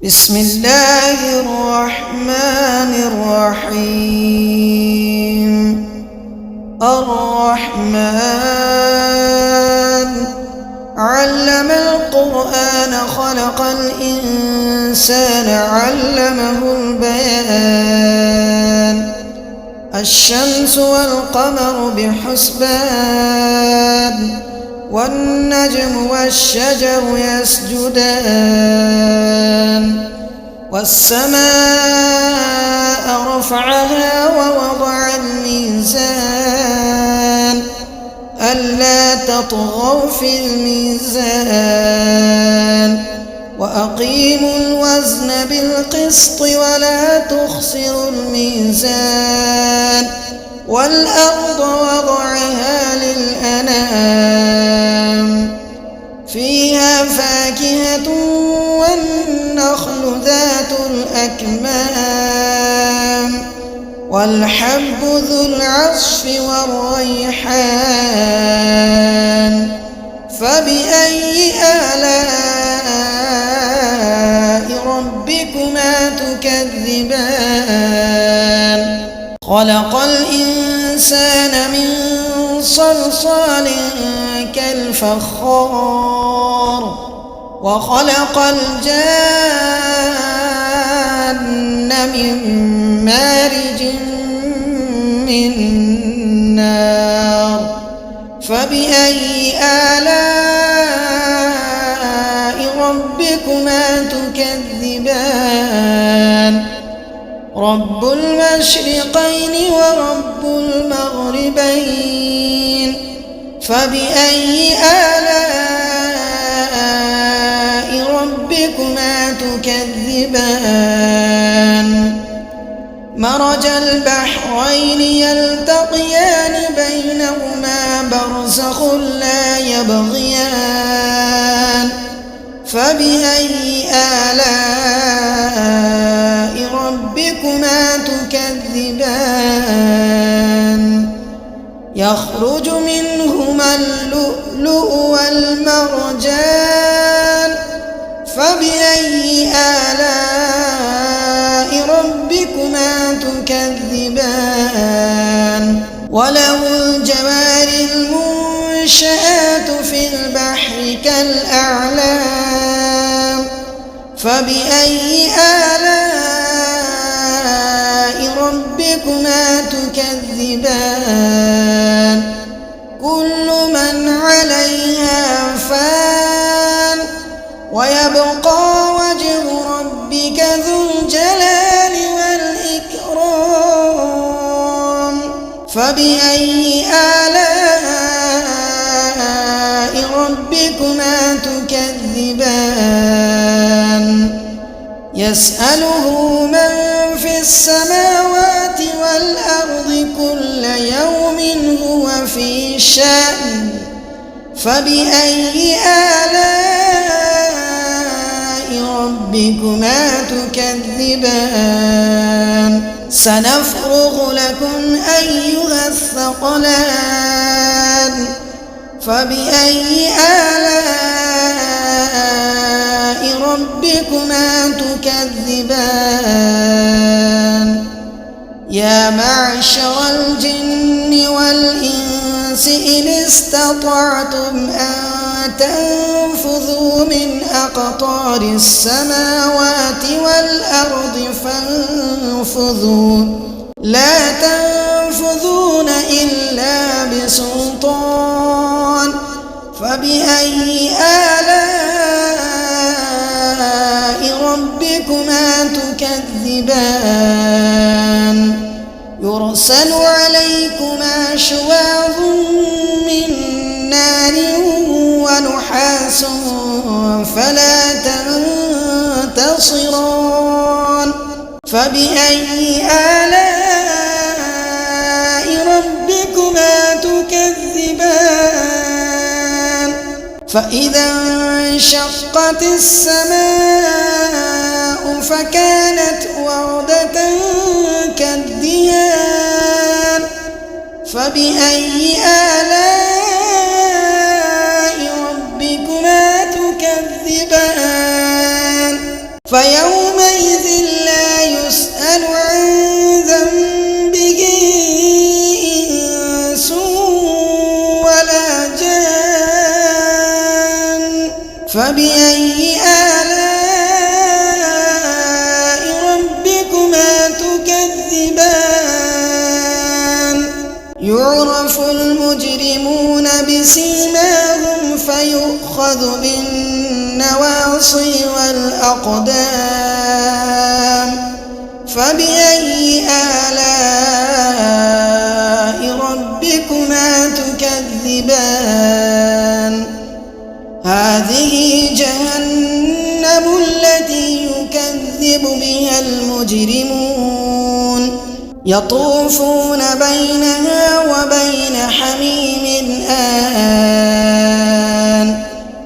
بسم الله الرحمن الرحيم. الرحمن علم القرآن خلق الإنسان علمه البيان. الشمس والقمر بحسبان والنجم والشجر يسجدان. والسماء رفعها ووضع الميزان ألا تطغوا في الميزان وأقيموا الوزن بالقسط ولا تخسروا الميزان. والأرض وضعها للأنام فيها فاكهة والنخل ذات الأكمام والحب ذو العصف والريحان. فبأي آلاء ربكما تكذبان؟ خلق الإنسان من صلصال كالفخار وخلق الجان من مارج من نار. فبأي آلاء ربكما تكذبان؟ رب المشرقين ورب المغربين. فبأي آلاء ربكما تكذبان؟ مرج البحرين يلتقيان بينهما برزخ لا يبغيان. فبأي آلاء ربكما تكذبان؟ يخرج منهما اللؤلؤ والمرجان. فبأي آلاء ربكما تكذبان؟ وله الجوار المنشآت في البحر كالأعلام. فبأي آلاء ربكما تكذبان؟ كل من عليها فان ويبقى وجه ربك ذو الجلال والإكرام. فبأي آلاء ربكما تكذبان؟ يسأله من في السماوات والأرض كل يوم هو في شأن. فبأي آلاء ربكما تكذبان؟ سنفرغ لكم أيها الثقلان. فبأي آلاء ربكما تكذبان؟ يا معشر الجن والإنس إن استطعتم أن تنفذوا من أقطار السماوات والأرض فانفذوا لا تنفذون إلا بسلطان. فبأي آلاء ربكما تكذبان؟ يرسل عليكما شواظ من نار ونحاس فلا تنتصران. فبأي آلاء ربكما تكذبان؟ فإذا انشقت السماء فكانت وردة كالدهان. فبأي آلاء ربكما تكذبان؟ فيوم الأقدام فبأي آلاء ربكما تكذبان هذه جهنم التي يكذب بها المجرمون يطوفون بينها وبين حميم آن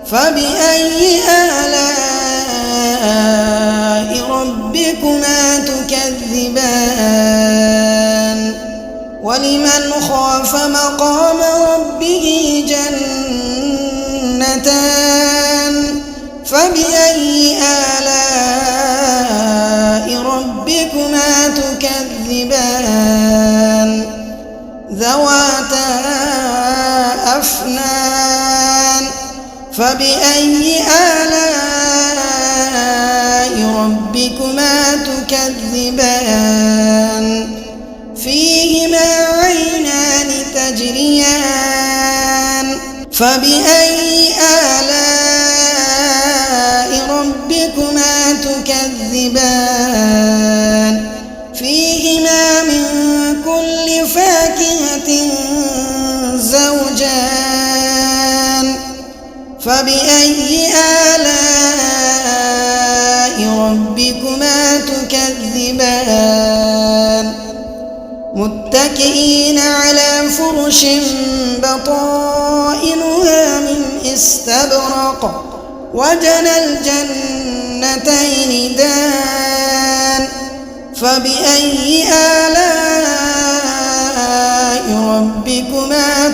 فبأي آلاء ربكما تكذبان ولمن خاف مقام ربه جنتان فبأي آلاء ربكما تكذبان ذواتا أفنان فبأي آلاء ربكما تكذبان فيهما عينان تجريان فبأي آلاء ربكما تكذبان فيهما من كل فاكهة زوجان فبأي آلاء ربكما تكذبان متكئين على فرش بطائنها من استبرق وجنى الجنتين دان فبأي آلاء ربكما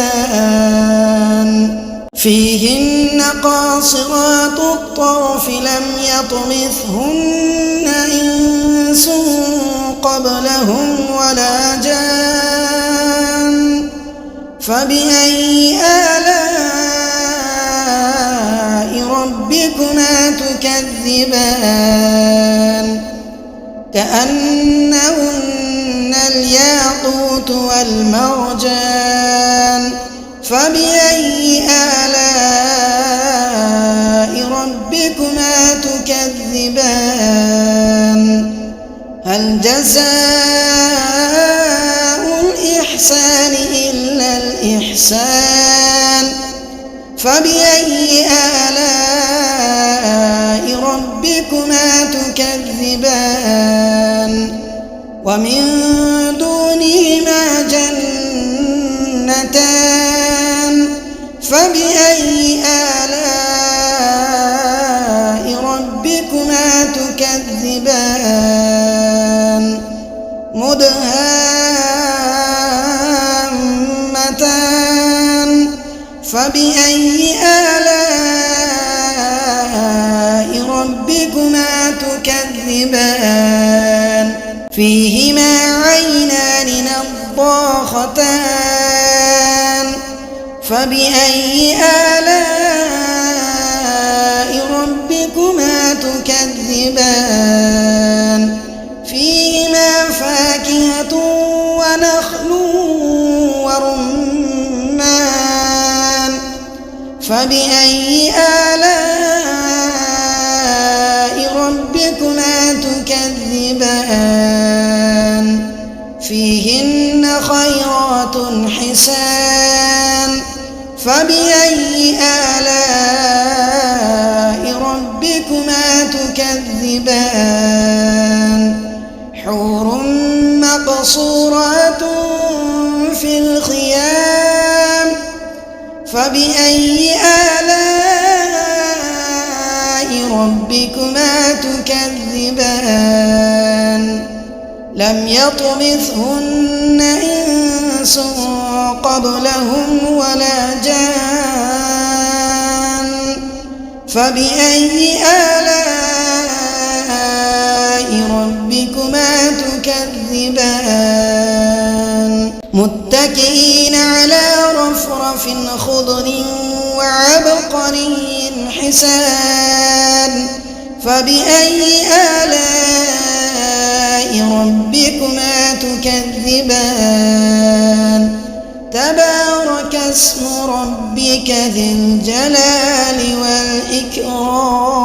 تكذبان فيهن قاصرات الطرف لم يطمثهن إنس قبلهم ولا جان فبأي آلاء ربكما تكذبان كأنهن الياقوت والمرجان فبأي آلاء ربكما تكذبان هل جزاء الإحسان إلا الإحسان فبأي آلاء ربكما تكذبان ومن دونهما جنتان فبأي آلاء ربكما تكذبان مدهامتان فبأي آلاء ربكما تكذبان فيهما عينان نضاختان فبأي آلاء ربكما تكذبان فيهما فاكهة ونخل ورمان فبأي آلاء ربكما تكذبان فيهن خيرات حسان فبأي آلاء ربكما تكذبان حور مقصورات في الخيام فبأي آلاء ربكما تكذبان لم يطمثهن إنس قبلهم ولا جان فبأي آلاء ربكما تكذبان متكئين على رفرف خضر وعبقري حسان فبأي آلاء ربكما تكذبان تبارك تبارك اسم ربك ذي الجلال والإكرام.